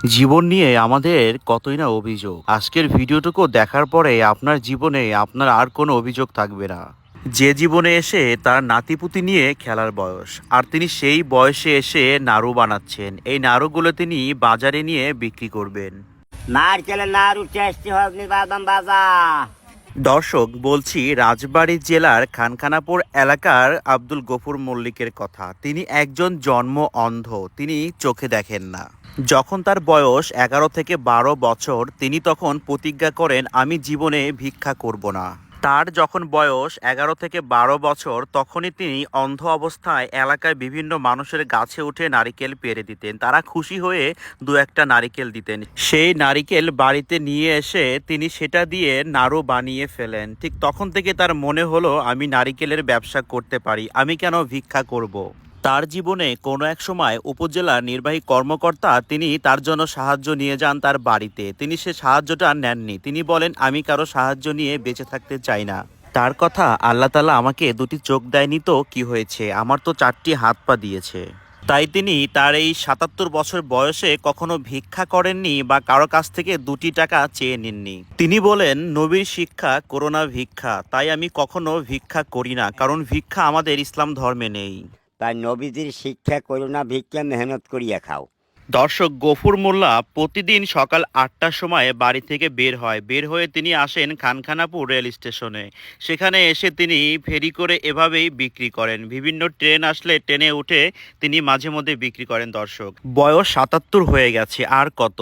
জীবন নিয়ে আমাদের কতই না অভিযোগ। আজকের ভিডিওটুকু দেখার পরে আপনার জীবনে আপনার আর কোনো অভিযোগ থাকবে না। যে জীবনে এসে তার নাতিপুতি নিয়ে খেলার বয়স, আর তিনি সেই বয়সে এসে নাড়ু বানাচ্ছেন। এই নাড়ুগুলো তিনি বাজারে নিয়ে বিক্রি করবেন। নারকেলের নাড়ু টেস্টি হবে বাদাম ভাজা। দর্শক, বলছি রাজবাড়ী জেলার খানখানাপুর এলাকার আব্দুল গফুর মল্লিকের কথা। তিনি একজন জন্ম অন্ধ, তিনি চোখে দেখেন না। যখন তার বয়স 11 থেকে 12 বছর, তিনি তখন প্রতিজ্ঞা করেন আমি জীবনে ভিক্ষা করব না। তার যখন বয়স 11 থেকে 12 বছর, তখনই তিনি অন্ধ অবস্থায় এলাকায় বিভিন্ন মানুষের গাছে উঠে নারিকেল পেড়ে দিতেন। তারা খুশি হয়ে দু একটা নারিকেল দিতেন। সেই নারিকেল বাড়িতে নিয়ে এসে তিনি সেটা দিয়ে নাড়ু বানিয়ে ফেলেন। ঠিক তখন থেকে তার মনে হলো আমি নারিকেলের ব্যবসা করতে পারি, আমি কেন ভিক্ষা করব। তার জীবনে কোনো এক সময় উপজেলা নির্বাহী কর্মকর্তা তিনি তার জন্য সাহায্য নিয়ে যান তার বাড়িতে। তিনি সে সাহায্যটা নেননি। তিনি বলেন আমি কারো সাহায্য নিয়ে বেঁচে থাকতে চাই না। তার কথা, আল্লাহ তাআলা আমাকে দুটি চোখ দেয়নি তো কি হয়েছে, আমার তো 4টি হাত পা দিয়েছে। তাই তিনি তার এই 77 বছর বয়সে কখনো ভিক্ষা করেননি বা কারো কাছ থেকে 2টি টাকা চেয়ে নেননি। তিনি বলেন নবীর শিক্ষা করোনা ভিক্ষা, তাই আমি কখনো ভিক্ষা করি না, কারণ ভিক্ষা আমাদের ইসলাম ধর্মে নেই। তাই নবীজির শিক্ষা করো না, ভিক্ষা মেহনত করিয়া খাও। দর্শক, গফুর মোল্লা প্রতিদিন সকাল 8টার সময় বাড়ি থেকে বের হয়ে তিনি আসেন খানখানাপুর রেল স্টেশনে। সেখানে এসে তিনি ফেরি করে এভাবেই বিক্রি করেন। বিভিন্ন ট্রেন আসলে ট্রেনে উঠে তিনি মাঝে মধ্যে বিক্রি করেন। দর্শক, বয়স 77 হয়ে গেছে, আর কত।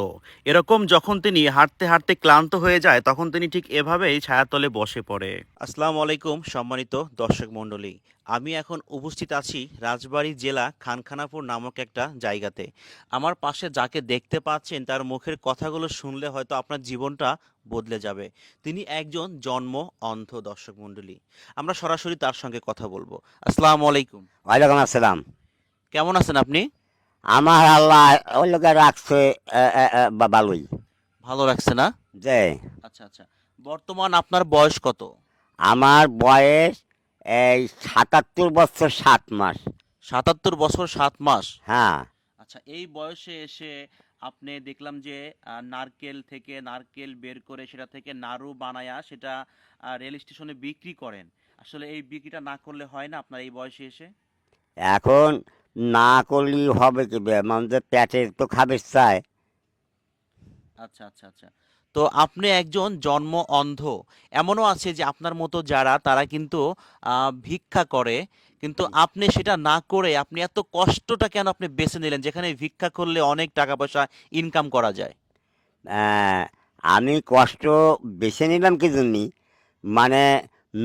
এরকম যখন তিনি হাঁটতে হাঁটতে ক্লান্ত হয়ে যায়, তখন তিনি ঠিক এভাবেই ছায়াতলে বসে পড়ে। আসসালামু আলাইকুম সম্মানিত দর্শক মণ্ডলী, আমি এখন উপস্থিত আছি রাজবাড়ী জেলা খানখানাপুর নামক একটা জায়গাতে। আমার পাশে যাকে দেখতে পাচ্ছেন, তার মুখের কথাগুলো শুনলে হয়তো আপনার জীবনটা বদলে যাবে। তিনি একজন জন্ম অন্ধ। দর্শক মণ্ডলী, আমরা সরাসরি তার সঙ্গে কথা বলবো। আসসালামু আলাইকুম। ওয়ালাইকুম আসসালাম। কেমন আছেন আপনি? আমার আল্লাহ ওই লোকে রাখছে ভালোই। ভালো রাখছে না? যে আচ্ছা আচ্ছা। বর্তমান আপনার বয়স কত? আমার বয়স এই 77 বছর 7 মাস। 77 বছর 7 মাস। হ্যাঁ। আচ্ছা, এই বয়সে এসে আপনি দেখলাম যে নারকেল থেকে নারকেল বের করে সেটা থেকে নাড়ু বানায়া সেটা রেল স্টেশনে বিক্রি করেন। আসলে এই বিক্রিটা না করলে হয় না আপনার এই বয়সে এসে? এখন না করলেই হবে কি মানুষের পেটে তো খাবে চায়। আচ্ছা আচ্ছা আচ্ছা। তো আপনি একজন জন্ম অন্ধ। এমনও আছে যে আপনার মতো যারা তারা কিন্তু ভিক্ষা করে, কিন্তু আপনি সেটা না করে আপনি এত কষ্টটা কেন আপনি বেছে নিলেন, যেখানে ভিক্ষা করলে অনেক টাকা পয়সা ইনকাম করা যায়? আহ, আমি কষ্ট বেছে নিলাম কি জন্যে, মানে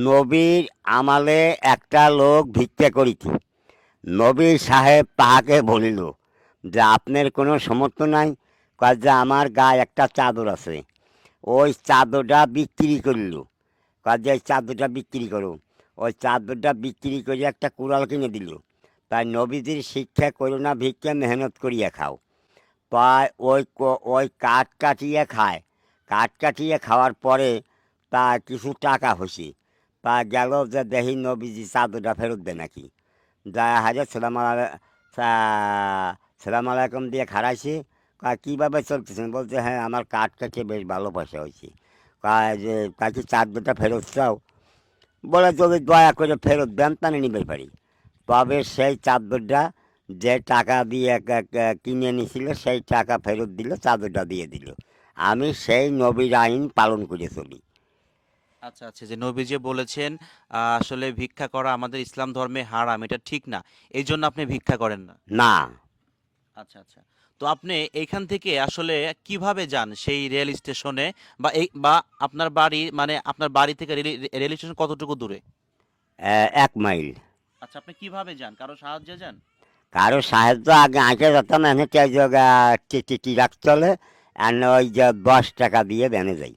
নবীর আমালে একটা লোক ভিক্ষা করিত। নবী সাহেব তাহাকে বলিল যে আপনার কোনো সমর্থ নাই, কয় যে আমার গায়ে একটা চাদর আছে, ওই চাদরটা বিক্রি করল। কয় যে এই চাদরটা বিক্রি করো। ওই চাদরটা বিক্রি করে একটা কুড়াল কিনে দিল। তাই নবীজির শিক্ষা করো না, ভিক্ষা মেহনত করিয়া খাও। তাই ওই কাঠ কাটিয়ে খায়। কাঠ কাটিয়ে খাওয়ার পরে তা কিছু টাকা হয়েছে। তা গেল যে দেখি নবীজি চাদরটা ফেরত দেয় নাকি। যায় হাজার সালাম আলাইকুম দিয়ে খারাইছে। কীভাবে চলতেছেন, বলছে হ্যাঁ আমার কাঠ কাটিয়ে বেশ ভালো পয়সা হয়েছে। যে কাছে চাদরটা ফেরত চাও, বলে যদি দয়া করে ফেরত দেন তাহলে নিবে পারি। তবে সেই চাদরটা যে টাকা দিয়ে কিনে নিয়েছিল সেই টাকা ফেরত দিল, চাদরটা দিয়ে দিল। আমি সেই নবীর আইন পালন করে চলি। আচ্ছা আচ্ছা, যে নবী যে বলেছেন আসলে ভিক্ষা করা আমাদের ইসলাম ধর্মে হারাম, এটা ঠিক না, এই জন্য আপনি ভিক্ষা করেন না? না, আচ্ছা আচ্ছা। তো আপনি এইখান থেকে আসলে কিভাবে যান সেই রেল স্টেশনে, বা বা আপনার বাড়ি, মানে আপনার বাড়ি থেকে রেল স্টেশন কতটুকু দূরে? 1 মাইল। আচ্ছা, আপনি কিভাবে যান, কারো সাহায্যে যান? কারো সাহায্য আগে আঁকে যেতাম, এনে টিরাক চলে, আর ওই যে 10 টাকা দিয়ে বেনে যাই।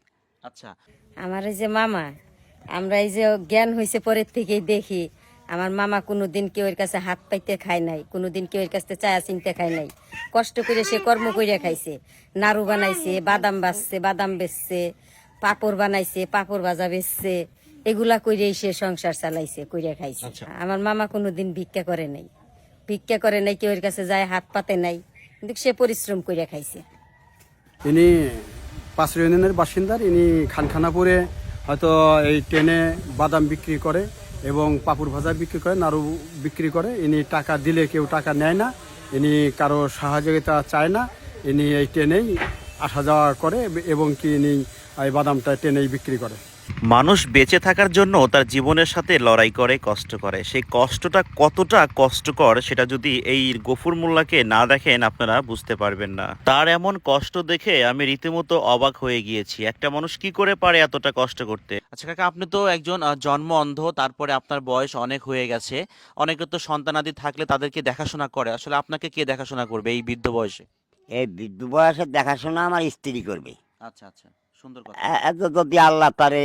আচ্ছা। আমার এই যে মামা, আমরা এই যে জ্ঞান হয়েছে পরের থেকেই দেখি আমার মামা কোনোদিন কেউর কাছে হাত পাইতে খায় নাই, কোনোদিন কেউর কাছে চায়া চিনতে খায় নাই। কষ্ট করে সে কর্ম করিয়া খাইছে। নাড়ু বানাইছে, বাদাম বাজছে, বাদাম বেচছে, পাপড় বানাইছে, পাপড় ভাজা বেচছে। এগুলা কইরেই সে সংসার চালাইছে, কইরা খাইছে। আমার মামা কোনোদিন ভিক্ষা করে নাই, ভিক্ষা করে নাই, কেউর কাছে যায় হাত পাতে নাই, কিন্তু সে পরিশ্রম করিয়া খাইছে। ইনি পাঁচরা ইউনিয়নের বাসিন্দার। ইনি খানখানাপুরে হয়তো এই ট্রেনে বাদাম বিক্রি করে এবং পাঁপড় ভাজা বিক্রি করে, নাড়ু বিক্রি করে। ইনি টাকা দিলে কেউ টাকা নেয় না, ইনি কারো সহযোগিতা চায় না। ইনি এই ট্রেনেই আসা যাওয়া করে এবং কি ইনি এই বাদামটা ট্রেনেই বিক্রি করে। মানুষ বেঁচে থাকার জন্য তার জীবনের সাথে লড়াই করে, কষ্ট করে। সেই কষ্টটা কতটা কষ্টকর সেটা যদি এই গফুর মোল্লাকে না দেখেন আপনারা বুঝতে পারবেন না। তার এমন কষ্ট দেখে আমি রীতিমতো অবাক হয়ে গিয়েছি। একটা মানুষ কি করে পারে এতটা কষ্ট করতে? আচ্ছা কাকা, আপনি তো একজন জন্ম অন্ধ, তারপরে আপনার বয়স অনেক হয়ে গেছে। অনেকে তো সন্তানাদি থাকলে তাদেরকে দেখাশোনা করে, আসলে আপনাকে কে দেখাশোনা করবে এই বৃদ্ধ বয়সে? এই বৃদ্ধ বয়সের দেখাশোনা আমার স্ত্রী করবে। আচ্ছা আচ্ছা, সুন্দর কথা। যদি আল্লাহ তারে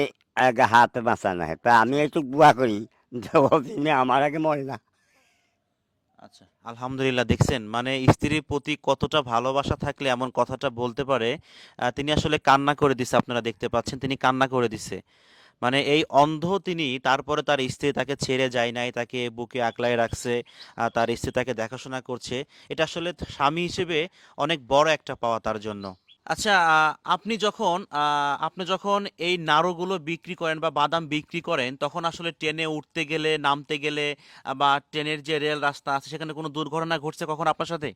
হাতে বাঁচানো হয়, তা আমি একটু দোয়া করি যে তিনি আমার আগে মরে না। আচ্ছা, আলহামদুলিল্লাহ। দেখছেন মানে স্ত্রীর প্রতি কতটা ভালোবাসা থাকলে এমন কথাটা বলতে পারে। তিনি আসলে কান্না করে দিছে, আপনারা দেখতে পাচ্ছেন তিনি কান্না করে দিছে। মানে এই অন্ধ তিনি, তারপরে তার স্ত্রী তাকে ছেড়ে যায় নাই, তাকে বুকে আগলায় রাখছে, তার স্ত্রী তাকে দেখাশোনা করছে। এটা আসলে স্বামী হিসেবে অনেক বড় একটা পাওয়া তার জন্য। আচ্ছা, আপনি যখন এই নাড়ুগুলো বিক্রি করেন বা বাদাম বিক্রি করেন, তখন আসলে ট্রেনে উঠতে গেলে, নামতে গেলে, বা ট্রেনের যে রেল রাস্তা আছে সেখানে কোনো দুর্ঘটনা ঘটছে কখন আপনার সাথে?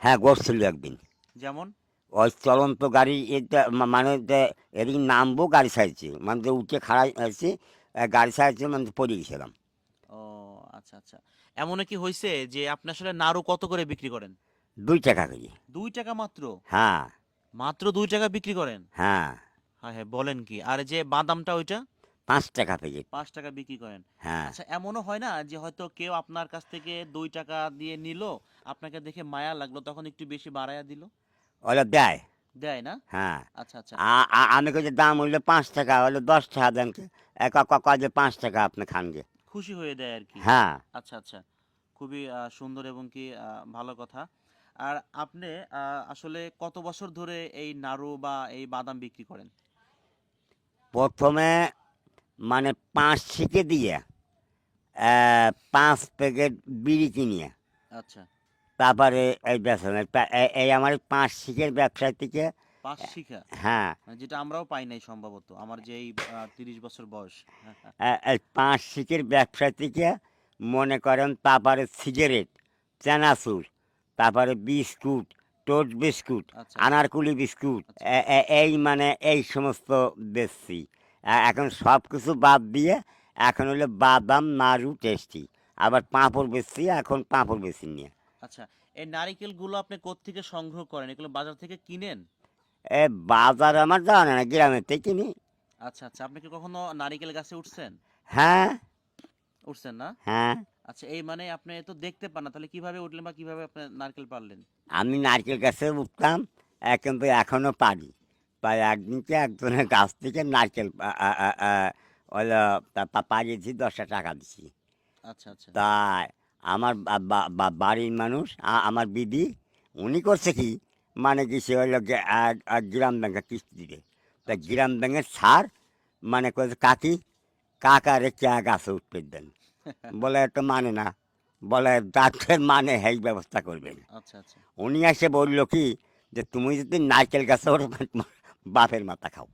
হ্যাঁ, গড়ছিল একদিন। যেমন? ওই চলন্ত গাড়ি এটা মানে যে এদিকে নামবো, গাড়ি ছাড়ছে, মানে যে উঠে খাড়া আছে, গাড়ি ছাড়ছে, মানে পড়ে গেছিলাম। ও আচ্ছা আচ্ছা। এমন কি হয়েছে যে আপনি আসলে নাড়ু কত করে বিক্রি করেন? 2 টাকা করে। 2 টাকা মাত্র? হ্যাঁ। মাত্র 2 টাকা বিক্রি করেন? হ্যাঁ। হ্যাঁ হ্যাঁ, বলেন কি? আর এই যে বাদামটা ওইটা? 5 টাকা প্যাকেট। 5 টাকা বিক্রি করেন? হ্যাঁ। আচ্ছা, এমনও হয় না যে হয়তো কেউ আপনার কাছ থেকে 2 টাকা দিয়ে নিল, আপনাকে দেখে মায়া লাগলো, তখন একটু বেশি বাড়ায়া দিল? ওরা দেয়। দেয় না? হ্যাঁ। আচ্ছা আচ্ছা। আমি কইছি দাম হইলো 5 টাকা, হলো 10 টাকা দেন। কয় যে 5 টাকা আপনি খান গে। খুশি হয়ে দেয় আর কি। হ্যাঁ। আচ্ছা আচ্ছা, খুবই সুন্দর এবং কি ভালো কথা। আর আপনি আসলে কত বছর ধরে এই নাড়ু বা এই বাদাম বিক্রি করেন? প্রথমে মানে 5 শিকে দিয়ে 5 প্যাকেট বিড়ি কিনিয়ে আচ্ছা। তারপরে এই বেচা নেই। এই আমার 5 শিকের ব্যবসা থেকে। 5 শিখা? হ্যাঁ। মানে যেটা আমরাও পাই নাই সম্ভবত, আমার যে এই 30 বছর বয়স। এই 5 শিকের ব্যবসা থেকে মনে করেন, তারপরে সিগারেট, চানাচুর, তারপরে বিস্কুট, টোস্ট বিস্কুট, আচ্ছা আনারকুলি বিস্কুট, আচ্ছা। এই মানে এই সমস্ত বেচছি। এখন সব কিছু বাদ দিয়ে এখন হলো বাদাম, নাড়ু, টেস্টি, আবার পাঁপড় বেচছি। এখন পাঁপড় বেচি নিয়ে। আচ্ছা, এই নারিকেলগুলো আপনি কোত্থেকে সংগ্রহ করেন? এগুলো বাজার থেকে কিনেন? বাজার আমার জানা না, গ্রামের থেকে কিনি। আচ্ছা আচ্ছা, আপনি কি কখনো নারিকেল গাছে উঠছেন? হ্যাঁ। উঠছেন না? হ্যাঁ। আচ্ছা, এই মানে আপনি তো দেখতে পান না, তাহলে কিভাবে উঠলেন বা কিভাবে আপনি নারকেল পারলেন? আমি নারকেল গাছে উঠতাম, কিন্তু এখনো পারি। তাই একদিনকে একজনের গাছ থেকে নারকেল হলো পাড়িয়েছি, 10 টাকা দিছি। আচ্ছা আচ্ছা। তাই আমার বাড়ির মানুষ, আমার বিবি, উনি করছে কি, মানে কি সে হলো গ্রাম ব্যাংকে কিস্তি দিবে। তা আচ্ছা। গ্রাম ব্যাংকের ছাড় মানে কয়েছে, কাকি কাকারে চা গাছে উঠতে দেন। বলে তো মানে না, বলে ডাক্তার মানে এই ব্যবস্থা করবেন। আচ্ছা আচ্ছা। উনি এসে বললো কি, যে তুমি যদি নারকেল গাছে ওঠো, তোমার বাপের মাথা খাও।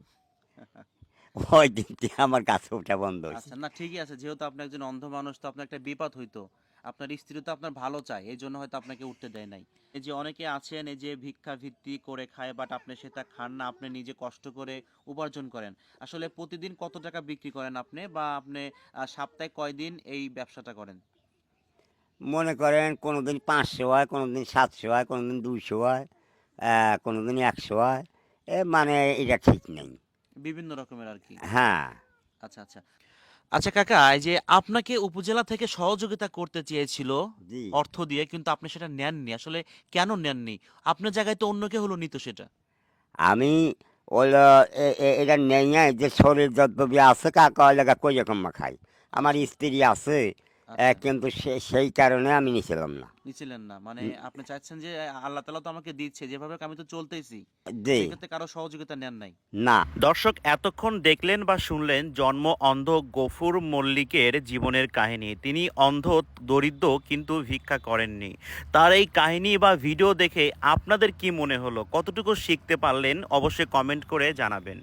ওই দিন থেকে আমার গাছে ওঠা বন্ধ হয়েছে। আচ্ছা, না ঠিকই আছে, যেহেতু আপনি একজন অন্ধ মানুষ, তো আপনার একটা বিপদ হইতো। আপনার স্ত্রী তো আপনার ভালো চায়, এই জন্য হয়তো আপনাকে উঠতে দেয় নাই। এই যে অনেকে আছেন এই যে ভিক্ষা ভিত্তি করে খায়, বাট আপনি সেটা খান না, আপনি নিজে কষ্ট করে উপার্জন করেন। আসলে প্রতিদিন কত টাকা বিক্রি করেন আপনি, বা আপনি সপ্তাহে কয়দিন এই ব্যবসাটা করেন? মনে করেন কোনোদিন 500 হয়, কোনোদিন 700 হয়, কোনোদিন 200 হয়, কোনোদিন 100 হয়। মানে এটা ঠিক নেই। বিভিন্ন রকমের আর কি। হ্যাঁ। আচ্ছা আচ্ছা। আচ্ছা কাকা, এই যে আপনাকে উপজেলা থেকে সহযোগিতা করতে চেয়েছিল জি। অর্থ দিয়ে, কিন্তু আপনি সেটা নেননি। আসলে কেন নেননি? আপনার জায়গায় তো অন্য কেউ হলো নিত সেটা। আমি ওইলো এটা নেই, যে শরীর যদ্যবি আছে, কাকা ওই লাগা কই রকম খাই। আমার স্ত্রী আছে, কিন্তু সেই কারণে আমি নিছিলাম না। নিছিলেন না মানে আপনি চাচ্ছেন যে আল্লাহ তাআলা তো আমাকে দিচ্ছে, যেভাবে আমি তো চলতেছি, জি সেক্ষেত্রে কারো সহযোগিতা নেন নাই। না। দর্শক, এতক্ষণ দেখলেন বা শুনলেন জন্ম অন্ধ গফুর মল্লিকের জীবনের কাহিনী। তিনি অন্ধ, দরিদ্র, কিন্তু ভিক্ষা করেননি। তার এই কাহিনী বা ভিডিও দেখে আপনাদের কি মনে হলো, কতটুকু শিখতে পারলেন, অবশ্যই কমেন্ট করে জানাবেন।